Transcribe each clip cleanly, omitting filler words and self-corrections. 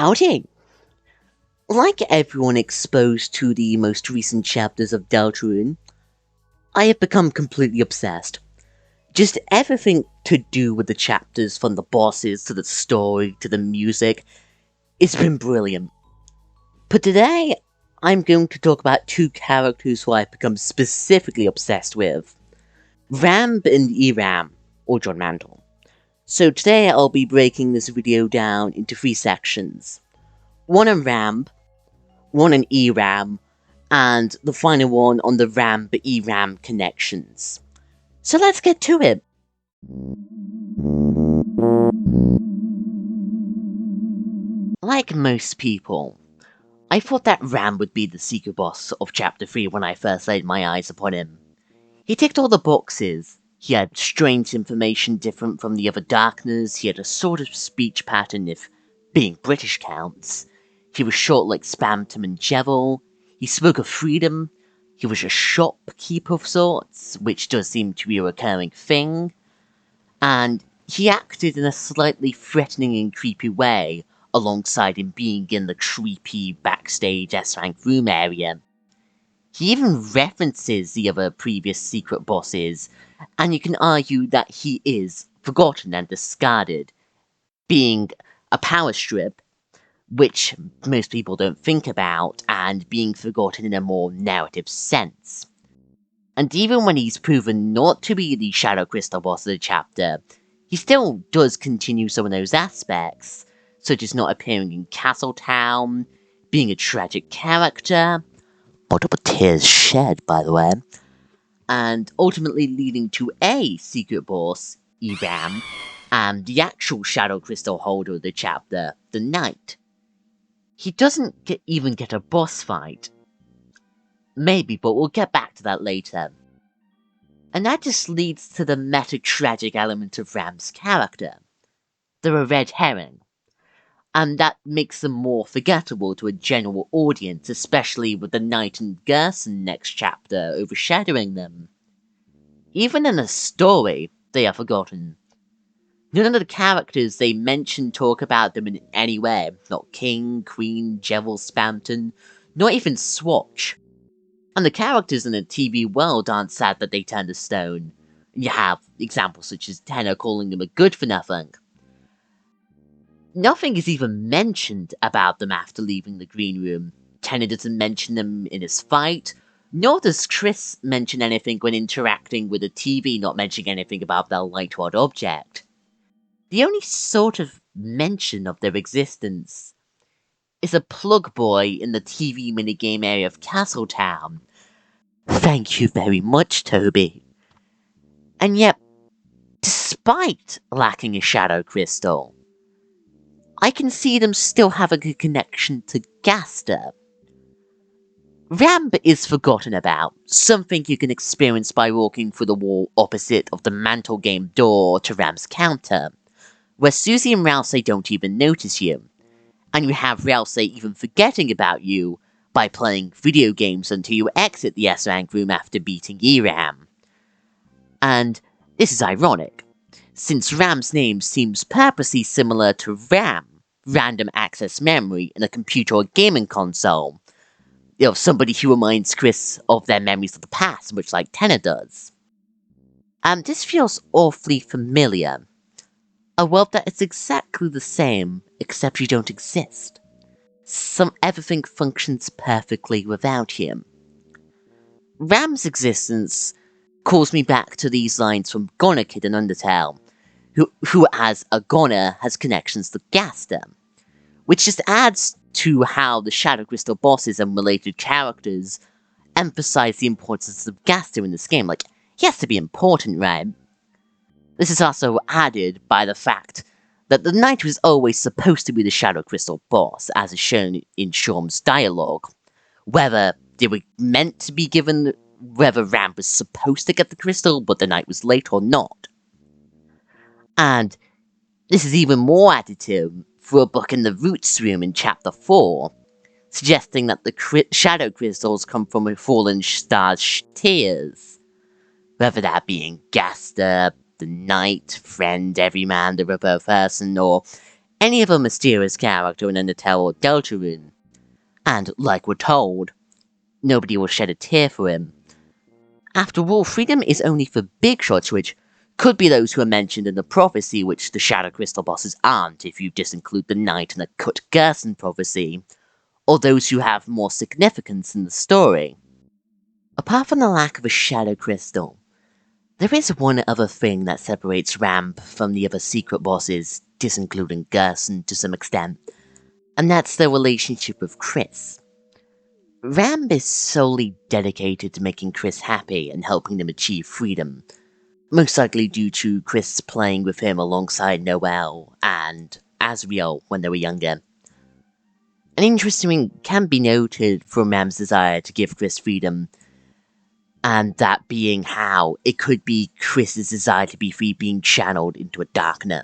Howdy! Like everyone exposed to the most recent chapters of Deltarune, I have become completely obsessed. Just everything to do with the chapters, from the bosses to the story to the music, it's been brilliant. But today, I'm going to talk about two characters who I've become specifically obsessed with. Ramb and ERAM, or John Mantle. So today I'll be breaking this video down into 3 sections. One on Ramb, one on ERAM, and the final one on the Ramb-ERAM connections. So let's get to it! Like most people, I thought that Ramb would be the secret boss of Chapter 3 when I first laid my eyes upon him. He ticked all the boxes. He had strange information different from the other Darkners, he had a sort of speech pattern if being British counts. He was short like Spamton and Jevil. He spoke of freedom. He was a shopkeeper of sorts, which does seem to be a recurring thing. And he acted in a slightly threatening and creepy way, alongside him being in the creepy backstage S-rank room area. He even references the other previous secret bosses, and you can argue that he is forgotten and discarded, being a power strip, which most people don't think about, and being forgotten in a more narrative sense. And even when he's proven not to be the Shadow-Crystal boss of the chapter, he still does continue some of those aspects, such as not appearing in Castletown, being a tragic character, multiple tears shed, by the way, and ultimately leading to a secret boss, ERAM, and the actual Shadow Crystal holder of the chapter, the Knight. He doesn't even get a boss fight. Maybe, but we'll get back to that later. And that just leads to the meta-tragic element of Ramb's character. They're a red herring. And that makes them more forgettable to a general audience, especially with the Knight and Gerson next chapter overshadowing them. Even in a story, they are forgotten. None of the characters they mention talk about them in any way, not King, Queen, Jevil, Spamton, not even Swatch. And the characters in the TV world aren't sad that they turned to stone. You have examples such as Tenor calling them a good-for-nothing. Nothing is even mentioned about them after leaving the green room. Tenor doesn't mention them in his fight, nor does Chris mention anything when interacting with the TV, not mentioning anything about their light rod object. The only sort of mention of their existence is a plug boy in the TV minigame area of Castletown. Thank you very much, Toby. And yet, despite lacking a Shadow Crystal, I can see them still having a connection to Gaster. Ramb is forgotten about, something you can experience by walking through the wall opposite of the Mantle game door to Ramb's counter, where Susie and Rousey don't even notice you, and you have Rousey even forgetting about you by playing video games until you exit the S-rank room after beating ERAM. And this is ironic, since Ram's name seems purposely similar to RAM, random access memory, in a computer or gaming console. You know, somebody who reminds Chris of their memories of the past, much like Tenor does. This feels awfully familiar. A world that is exactly the same, except you don't exist. Everything functions perfectly without him. Ram's existence calls me back to these lines from Goner Kid in Undertale, who as a Goner has connections to Gaster, which just adds to how the Shadow Crystal bosses and related characters emphasize the importance of Gaster in this game. Like, he has to be important, right? This is also added by the fact that the Knight was always supposed to be the Shadow Crystal boss, as is shown in Shorm's dialogue. Whether they were meant to be given, whether Ramb was supposed to get the crystal, but the Knight was late or not. And this is even more additive for a book in the Roots room in Chapter 4, suggesting that the Shadow Crystals come from a fallen star's tears. Whether that being Gaster, the Knight, Friend, Everyman, the Repo Person, or any other mysterious character in Undertale or Deltarune, and like we're told, nobody will shed a tear for him. After all, freedom is only for big shots, which could be those who are mentioned in the prophecy, which the Shadow-Crystal bosses aren't if you just include the Knight and the Cut Gerson prophecy, or those who have more significance in the story. Apart from the lack of a Shadow Crystal, there is one other thing that separates Ramb from the other secret bosses, disincluding Gerson to some extent, and that's their relationship with Chris. Ramb is solely dedicated to making Chris happy and helping them achieve freedom, most likely due to Chris playing with him alongside Noel and Asriel when they were younger. An interesting thing can be noted from Ramb's desire to give Chris freedom, and that being how it could be Chris's desire to be free being channeled into a darkener,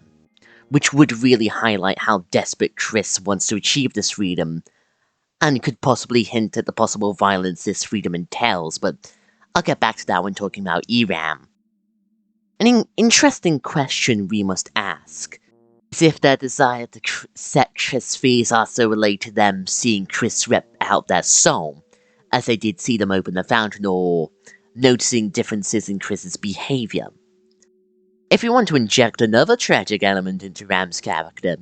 which would really highlight how desperate Chris wants to achieve this freedom, and could possibly hint at the possible violence this freedom entails, but I'll get back to that when talking about ERAM. An interesting question we must ask is if their desire to set Chris free is also related to them seeing Chris rip out their soul, as they did see them open the fountain, or noticing differences in Chris's behaviour. If you want to inject another tragic element into Ramb's character,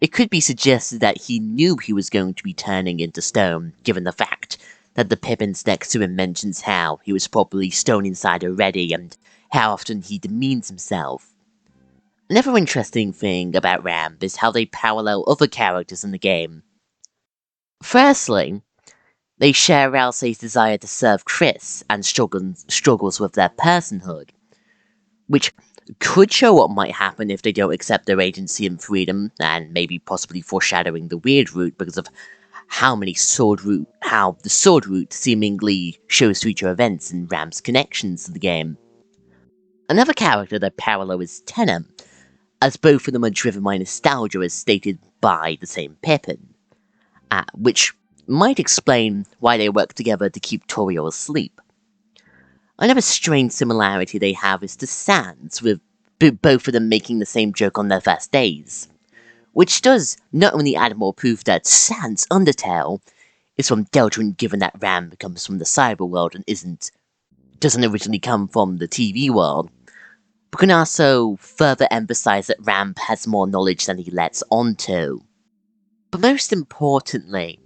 it could be suggested that he knew he was going to be turning into stone, given the fact that the Pippins next to him mentions how he was probably stone inside already and how often he demeans himself. Another interesting thing about Ramb is how they parallel other characters in the game. Firstly, they share Ralsei's desire to serve Chris and struggles with their personhood, which could show what might happen if they don't accept their agency and freedom, and maybe possibly foreshadowing the weird route because of how the sword route seemingly shows future events and Ramb's connections to the game. Another character that parallel is Tenor, as both of them are driven by nostalgia as stated by the same Pippin, which might explain why they work together to keep Torio asleep. Another strange similarity they have is to Sans, with both of them making the same joke on their first days, which does not only add more proof that Sans' Undertale is from Deltarune, given that Ramb comes from the cyber world and doesn't originally come from the TV world, but can also further emphasize that Ramb has more knowledge than he lets on to. But most importantly,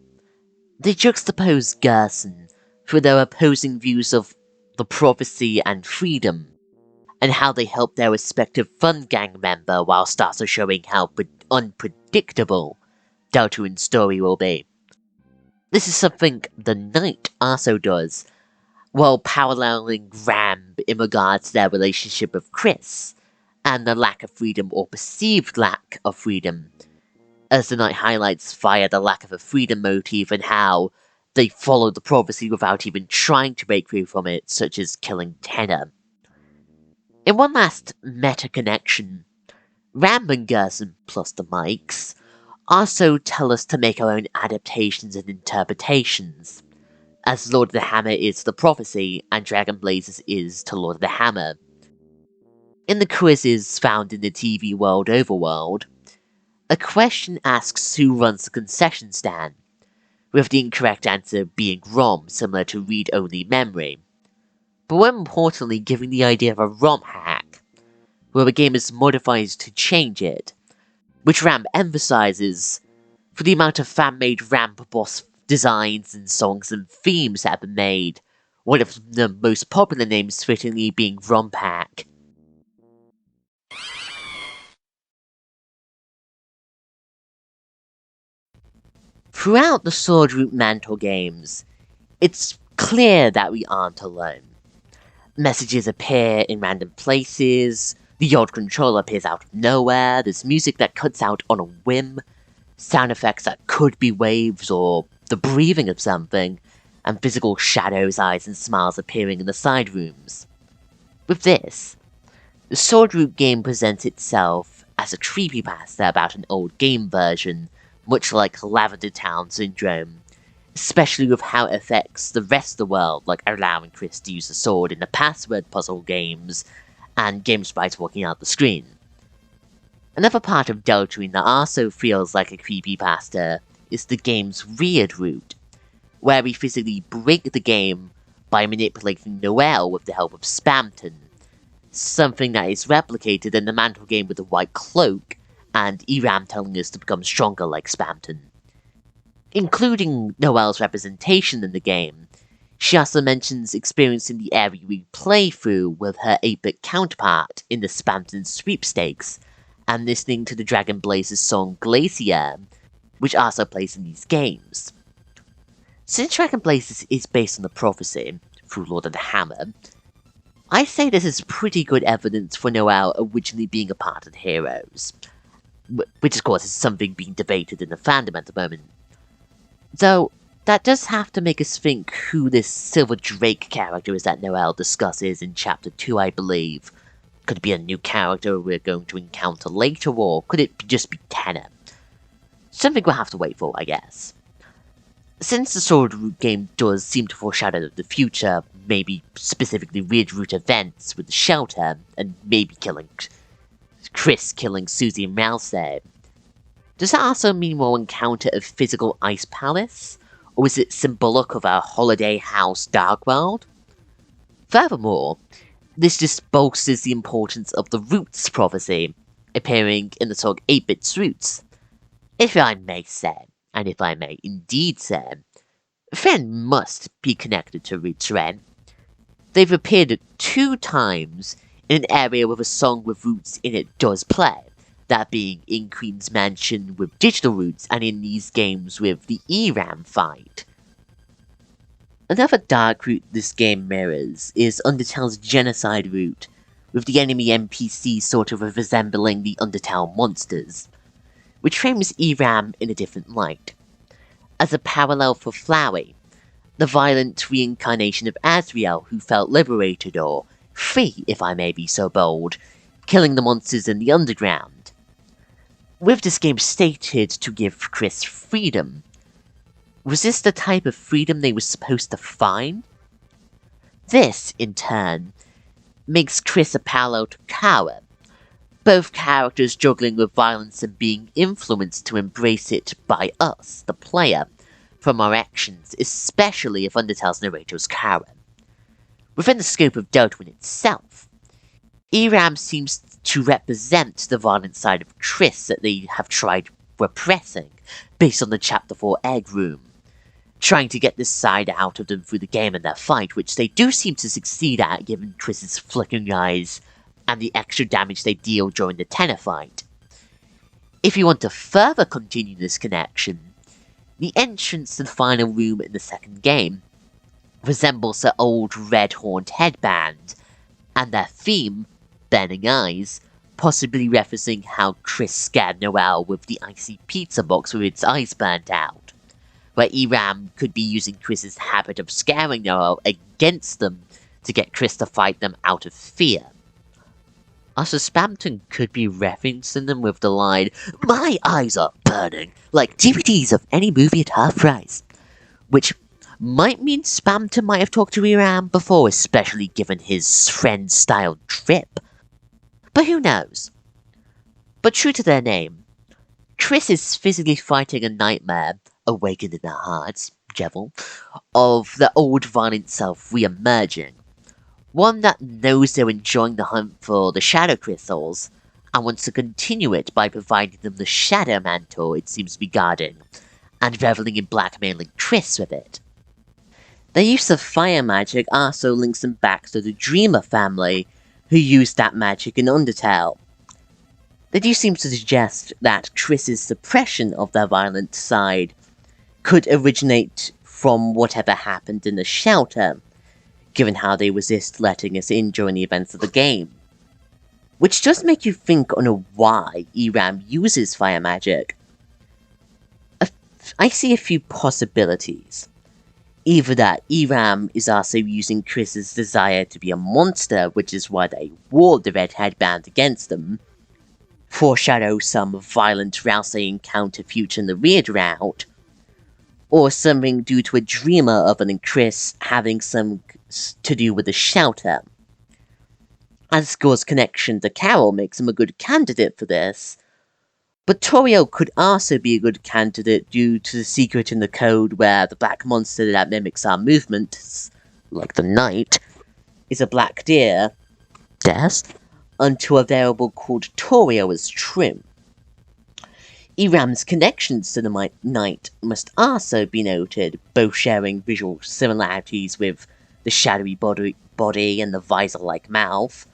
they juxtapose Gerson through their opposing views of the prophecy and freedom, and how they help their respective fun gang member whilst also showing how unpredictable Deltarune's story will be. This is something the Knight also does, while paralleling Ramb in regards to their relationship with Chris, and the lack of freedom or perceived lack of freedom, as the Knight highlights via the lack of a freedom motif and how they follow the prophecy without even trying to break free from it, such as killing Tenor. In one last meta-connection, Ramb and Gerson plus the mics also tell us to make our own adaptations and interpretations, as Lord of the Hammer is the prophecy and Dragon Blazes is to Lord of the Hammer. In the quizzes found in the TV world overworld, a question asks who runs the concession stand, with the incorrect answer being ROM, similar to read-only memory, but more importantly giving the idea of a ROM hack, where the game is modified to change it, which Ramb emphasizes for the amount of fan-made Ramb boss designs and songs and themes that have been made, one of the most popular names fittingly being ROM hack. Throughout the Sword Root Mantle games, it's clear that we aren't alone. Messages appear in random places, the odd controller appears out of nowhere, there's music that cuts out on a whim, sound effects that could be waves or the breathing of something, and physical shadows, eyes, and smiles appearing in the side rooms. With this, the Sword Root game presents itself as a creepypasta about an old game version, much like Lavender Town Syndrome, especially with how it affects the rest of the world, like allowing Chris to use the sword in the password puzzle games, and game sprites walking out the screen. Another part of Deltarune that also feels like a creepypasta is the game's weird route, where we physically break the game by manipulating Noelle with the help of Spamton, something that is replicated in the Mantle game with the white cloak, and ERAM telling us to become stronger like Spamton. Including Noelle's representation in the game, she also mentions experiencing the area we play through with her 8-bit counterpart in the Spamton sweepstakes, and listening to the Dragon Blaze's song Glacier, which also plays in these games. Since Dragon Blaze is based on the prophecy, through Lord of the Hammer, I say this is pretty good evidence for Noelle originally being a part of the Heroes, which of course is something being debated in the fandom at the moment. Though, that does have to make us think who this Silver Drake character is that Noelle discusses in Chapter 2, I believe. Could it be a new character we're going to encounter later, or could it just be Tenor? Something we'll have to wait for, I guess. Since the Sword Root game does seem to foreshadow the future, maybe specifically Weird Root events with the Shelter, and maybe Chris killing Susie and Mouse there, does that also mean we'll encounter a physical ice palace? Or is it symbolic of our holiday house dark world? Furthermore, this just bolsters the importance of the Roots prophecy, appearing in the song 8-Bit's Roots. If I may say, and if I may indeed say, Fen must be connected to Roots Ren. They've appeared 2 times in an area with a song with Roots in it does play, that being in Queen's Mansion with Digital Roots and in these games with the ERAM fight. Another dark route this game mirrors is Undertale's Genocide route, with the enemy NPC sort of resembling the Undertale monsters, which frames ERAM in a different light. As a parallel for Flowey, the violent reincarnation of Asriel who felt liberated or free, if I may be so bold, killing the monsters in the underground. With this game stated to give Chris freedom, was this the type of freedom they were supposed to find? This, in turn, makes Chris a parallel to Kara, both characters juggling with violence and being influenced to embrace it by us, the player, from our actions, especially if Undertale's narrator is Kara. Within the scope of Deltarune itself, ERAM seems to represent the violent side of Chris that they have tried repressing, based on the Chapter 4 Egg Room, trying to get this side out of them through the game and their fight, which they do seem to succeed at given Chris's flickering eyes and the extra damage they deal during the Tenor fight. If you want to further continue this connection, the entrance to the final room in the second game resembles their old red-horned headband, and their theme, Burning Eyes, possibly referencing how Chris scared Noelle with the icy pizza box with its eyes burnt out, where ERAM could be using Chris's habit of scaring Noelle against them to get Chris to fight them out of fear. Also, Spamton could be referencing them with the line, "My eyes are burning," like DVDs of any movie at half price, which might mean Spamton might have talked to ERAM before, especially given his friend-style trip. But who knows? But true to their name, Chris is physically fighting a nightmare, awakened in their hearts, Jevil, of their old violent self re-emerging. One that knows they're enjoying the hunt for the Shadow Crystals, and wants to continue it by providing them the Shadow Mantle it seems to be guarding, and reveling in blackmailing Chris with it. Their use of fire magic also links them back to the Dreamer family, who used that magic in Undertale. They do seem to suggest that Chris's suppression of their violent side could originate from whatever happened in the Shelter, given how they resist letting us in during the events of the game. Which does make you think on why ERAM uses fire magic. I see a few possibilities. Either that ERAM is also using Chris's desire to be a monster, which is why they wore the red headband against them, foreshadow some violent rouse they encounter future in the weird route, or something due to a dreamer other than Chris having some to do with the Shelter. Asgore's connection to Carol makes him a good candidate for this, But Toriel could also be a good candidate due to the secret in the code where the black monster that mimics our movements, like the knight, is a black deer, until a variable called Toriel is true. ERAM's connections to the knight must also be noted, both sharing visual similarities with the shadowy body and the visor-like mouth,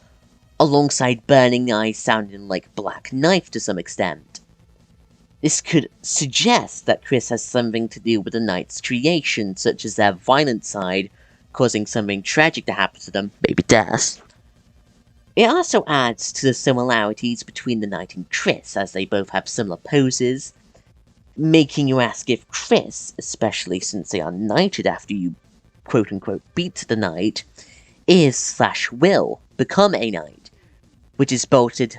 alongside burning eyes sounding like black knife to some extent. This could suggest that Chris has something to do with the knight's creation, such as their violent side, causing something tragic to happen to them, maybe death. It also adds to the similarities between the knight and Chris, as they both have similar poses, making you ask if Chris, especially since they are knighted after you quote-unquote beat the knight, is/will become a knight, which is bolstered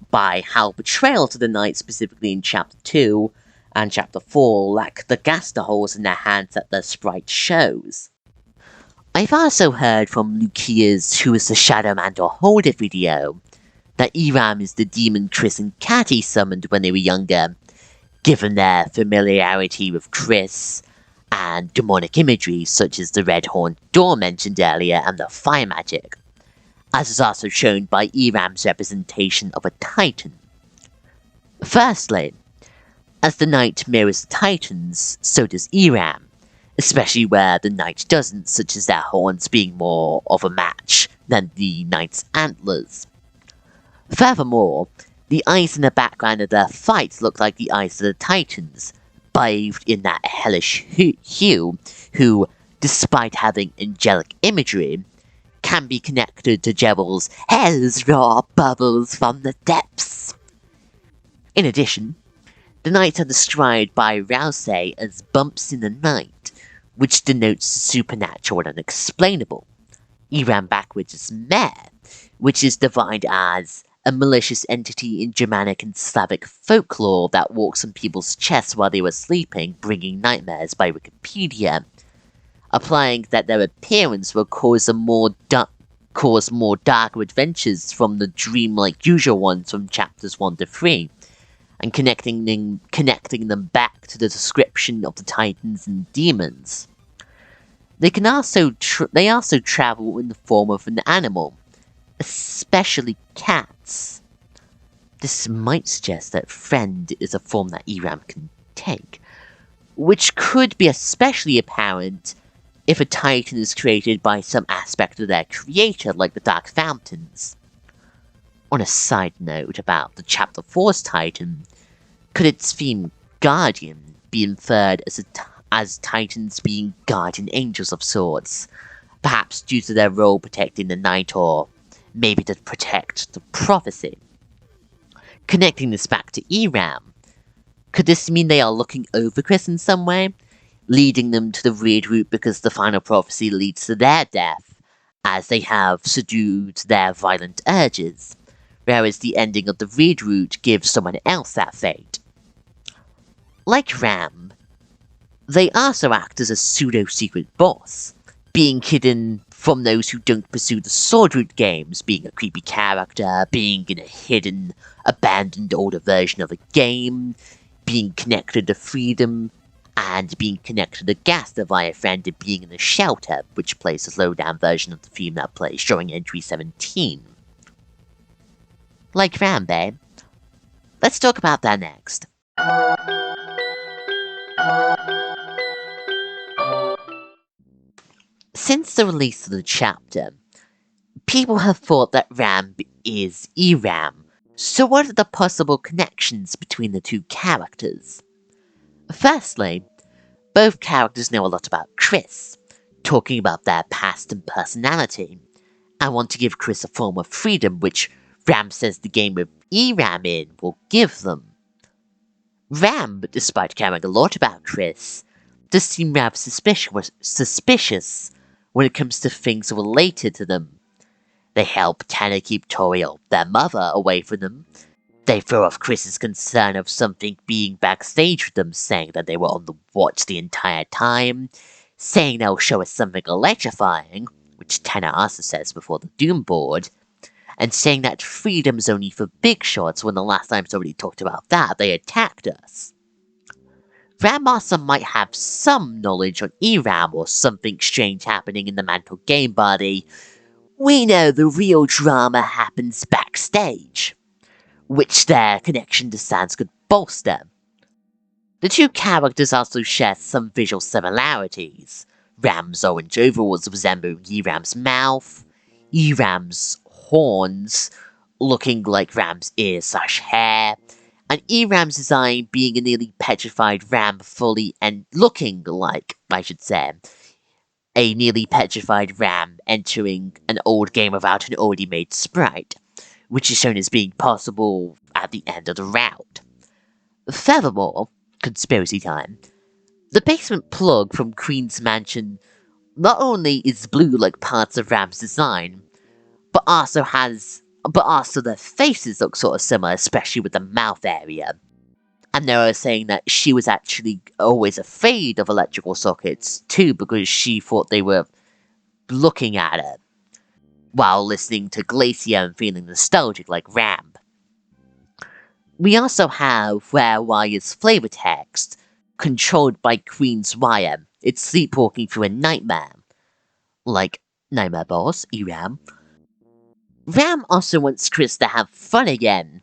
by how betrayal to the knight, specifically in Chapter 2 and Chapter 4, lack the gaster holes in their hands that the sprite shows. I've also heard from Lukia's Who is the Shadow Mantle Holder video that ERAM is the demon Chris and Catty summoned when they were younger, given their familiarity with Chris and demonic imagery such as the red horned door mentioned earlier and the fire magic, as is also shown by ERAM's representation of a titan. Firstly, as the knight mirrors the titans, so does ERAM, especially where the knight doesn't, such as their horns being more of a match than the knight's antlers. Furthermore, the eyes in the background of their fights look like the eyes of the titans, bathed in that hellish hue, who, despite having angelic imagery, can be connected to Jebel's Hell's Raw Bubbles from the Depths. In addition, the knights are described by Rousey as bumps in the night, which denotes the supernatural and unexplainable. ERAM backwards is Mare, which is defined as a malicious entity in Germanic and Slavic folklore that walks on people's chests while they were sleeping, bringing nightmares by Wikipedia, applying that their appearance will cause more darker adventures from the dreamlike usual ones from chapters 1 to 3, and connecting them back to the description of the titans and demons. They also travel in the form of an animal, especially cats. This might suggest that friend is a form that ERAM can take, which could be especially apparent if a titan is created by some aspect of their creator, like the Dark Fountains. On a side note about the Chapter 4's titan, could its theme, Guardian, be inferred as titans being guardian angels of sorts, perhaps due to their role protecting the knight, or maybe to protect the prophecy? Connecting this back to ERAM, could this mean they are looking over Chris in some way, leading them to the weird route because the final prophecy leads to their death, as they have subdued their violent urges, whereas the ending of the weird route gives someone else that fate? Like Ramb, they also act as a pseudo-secret boss, being hidden from those who don't pursue the sword route games, being a creepy character, being in a hidden, abandoned older version of a game, being connected to freedom, and being connected to Gaster via friend and being in a shelter, which plays a slowdown version of the theme that plays during entry 17. Like Ramb, eh? Let's talk about that next. Since the release of the chapter, people have thought that Ramb is ERAM, so what are the possible connections between the two characters? Firstly, both characters know a lot about Chris, talking about their past and personality, and want to give Chris a form of freedom which Ramb says the game with ERAM in will give them. Ramb, despite caring a lot about Chris, does seem rather suspicious when it comes to things related to them. They help Tanner keep Toriel, their mother, away from them. They throw off Chris's concern of something being backstage with them, saying that they were on the watch the entire time, saying they'll show us something electrifying, which Tanner also says before the Doom board, and saying that freedom's only for big shots when the last time somebody talked about that, they attacked us. Ramb also might have some knowledge on ERAM or something strange happening in the Mantle game body. We know the real drama happens backstage, which their connection to Sans could bolster. The two characters also share some visual similarities. Ramb's orange overalls resembling ERAM's mouth, ERAM's horns looking like Ramb's ears/hair, and ERAM's design being a nearly petrified Ramb fully and looking like, I should say, a nearly petrified Ramb entering an old game without an already made sprite, which is shown as being possible at the end of the route. Furthermore, conspiracy time, the basement plug from Queen's Mansion not only is blue like parts of Ramb's design, but also their faces look sort of similar, especially with the mouth area. And they were saying that she was actually always afraid of electrical sockets too, because she thought they were looking at her, while listening to Glacier and feeling nostalgic like Ramb. We also have Rare Wire's flavor text, controlled by Queen's Wire. It's sleepwalking through a nightmare, like Nightmare Boss, ERAM. Ram also wants Chris to have fun again.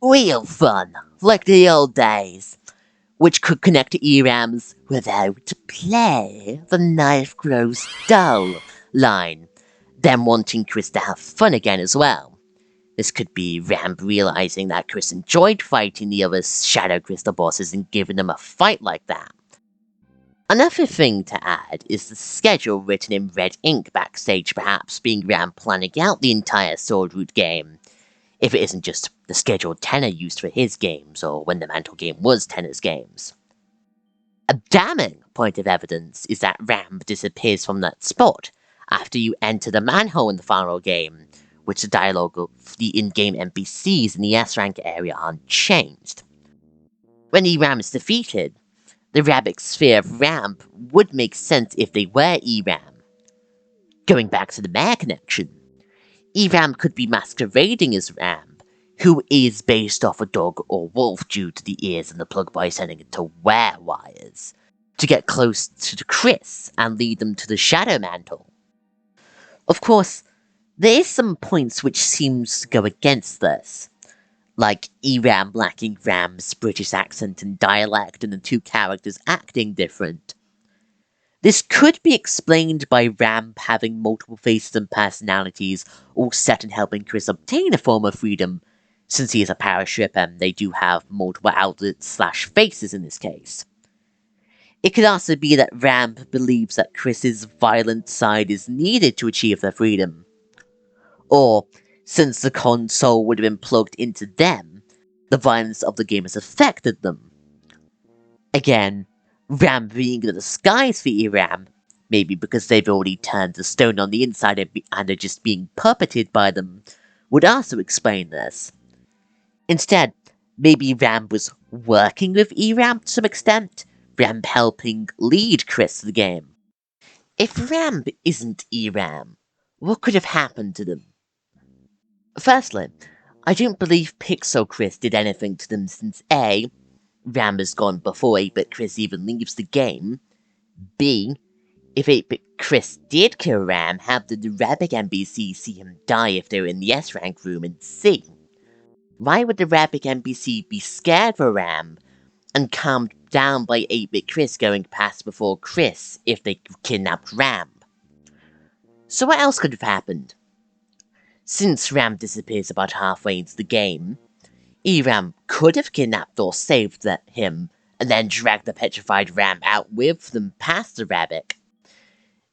Real fun, like the old days, which could connect to ERAM's "without play, the knife grows dull" line, them wanting Chris to have fun again as well. This could be Ramb realizing that Chris enjoyed fighting the other Shadow-Crystal bosses and giving them a fight like that. Another thing to add is the schedule written in red ink backstage, perhaps being Ramb planning out the entire Sword Root game, if it isn't just the scheduled Tenor used for his games, or when the Mantle game was Tenor's games. A damning point of evidence is that Ramb disappears from that spot after you enter the manhole in the final game, which the dialogue of the in-game NPCs in the S-rank area aren't changed. When ERAM is defeated, the Rabbit sphere of Ramb would make sense if they were ERAM. Going back to the Mare connection, ERAM could be masquerading as Ramb, who is based off a dog or wolf due to the ears and the plug by sending it to wear wires, to get close to Chris and lead them to the Shadow Mantle. Of course, there is some points which seems to go against this, like ERAM lacking Ramb's British accent and dialect and the two characters acting different. This could be explained by Ramb having multiple faces and personalities, all set in helping Chris obtain a form of freedom, since he is a paraship and they do have multiple outlets/faces in this case. It could also be that Ramb believes that Chris's violent side is needed to achieve their freedom. Or, since the console would have been plugged into them, the violence of the game has affected them. Again, Ramb being the disguise for ERAM, maybe because they've already turned to stone on the inside and are just being puppeted by them, would also explain this. Instead, maybe Ramb was working with ERAM to some extent, Ramb helping lead Chris to the game. If Ramb isn't ERAM, what could have happened to them? Firstly, I don't believe Pixel Chris did anything to them since A, Ramb has gone before 8-Bit Chris even leaves the game, B, if 8-Bit Chris did kill Ram, how did the Rabbit NPC see him die if they were in the S-Rank room, and C, why would the Rabbit NPC be scared for Ram and calmed down by 8-Bit Chris going past before Chris if they kidnapped Ram? So what else could have happened? Since Ram disappears about halfway into the game, ERAM could have kidnapped or saved him, and then dragged the petrified Ram out with them past the Rabbit.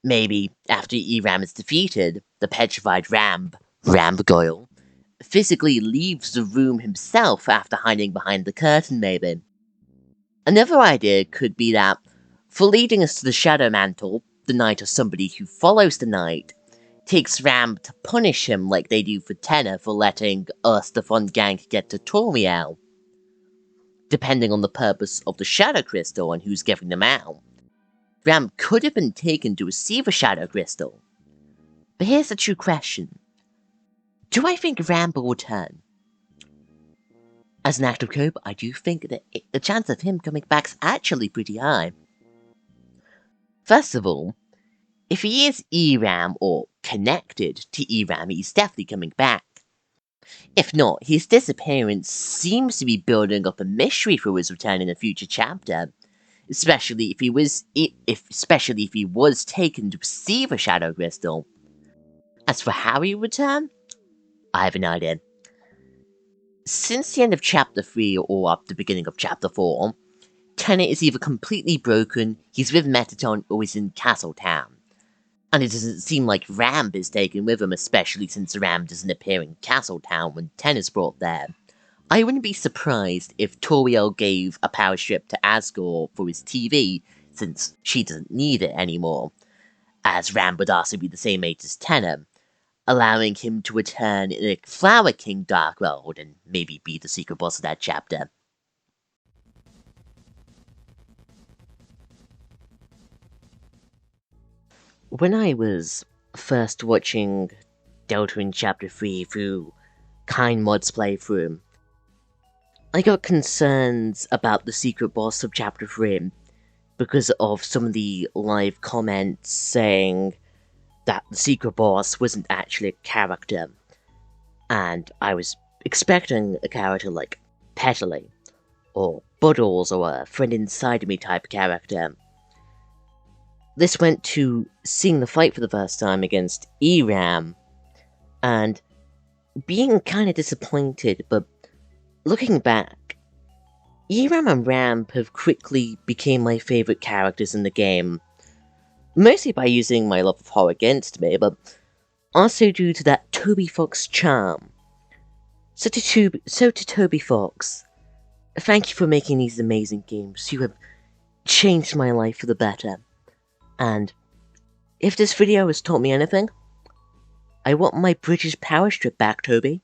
Maybe, after ERAM is defeated, the petrified Ramb-Goyle, physically leaves the room himself after hiding behind the curtain, maybe. Another idea could be that, for leading us to the Shadow Mantle, the knight or somebody who follows the knight, takes Ramb to punish him like they do for Tenor for letting us, the fun gang, get to Toriel. Depending on the purpose of the Shadow Crystal and who's giving them out, Ramb could have been taken to receive a Shadow Crystal. But here's the true question. Do I think Ramb will return? As an act of cope, I do think that the chance of him coming back is actually pretty high. First of all, if he is ERAM or connected to ERAM, he's definitely coming back. If not, his disappearance seems to be building up a mystery for his return in a future chapter, especially if he was taken to receive a Shadow-Crystal. As for how he return, I have an idea. Since the end of Chapter 3 or up the beginning of Chapter 4, Tenet is either completely broken, he's with Metaton, or he's in Castletown. And it doesn't seem like Ramb is taken with him, especially since Ramb doesn't appear in Castletown when Tenet is brought there. I wouldn't be surprised if Toriel gave a power strip to Asgore for his TV, since she doesn't need it anymore, as Ramb would also be the same age as Tenet, allowing him to return in a Flower King Dark World and maybe be the secret boss of that chapter. When I was first watching Deltarune Chapter 3 through Kind Mod's playthrough, I got concerns about the secret boss of Chapter 3 because of some of the live comments saying that the secret boss wasn't actually a character, and I was expecting a character like Petaley, or Buddles, or a friend inside me type character. This went to seeing the fight for the first time against ERAM, and being kinda disappointed, but looking back, ERAM and Ramb have quickly became my favourite characters in the game, mostly by using my love of horror against me, but also due to that Toby Fox charm. So to Toby Fox, thank you for making these amazing games. You have changed my life for the better. And if this video has taught me anything, I want my British power strip back, Toby.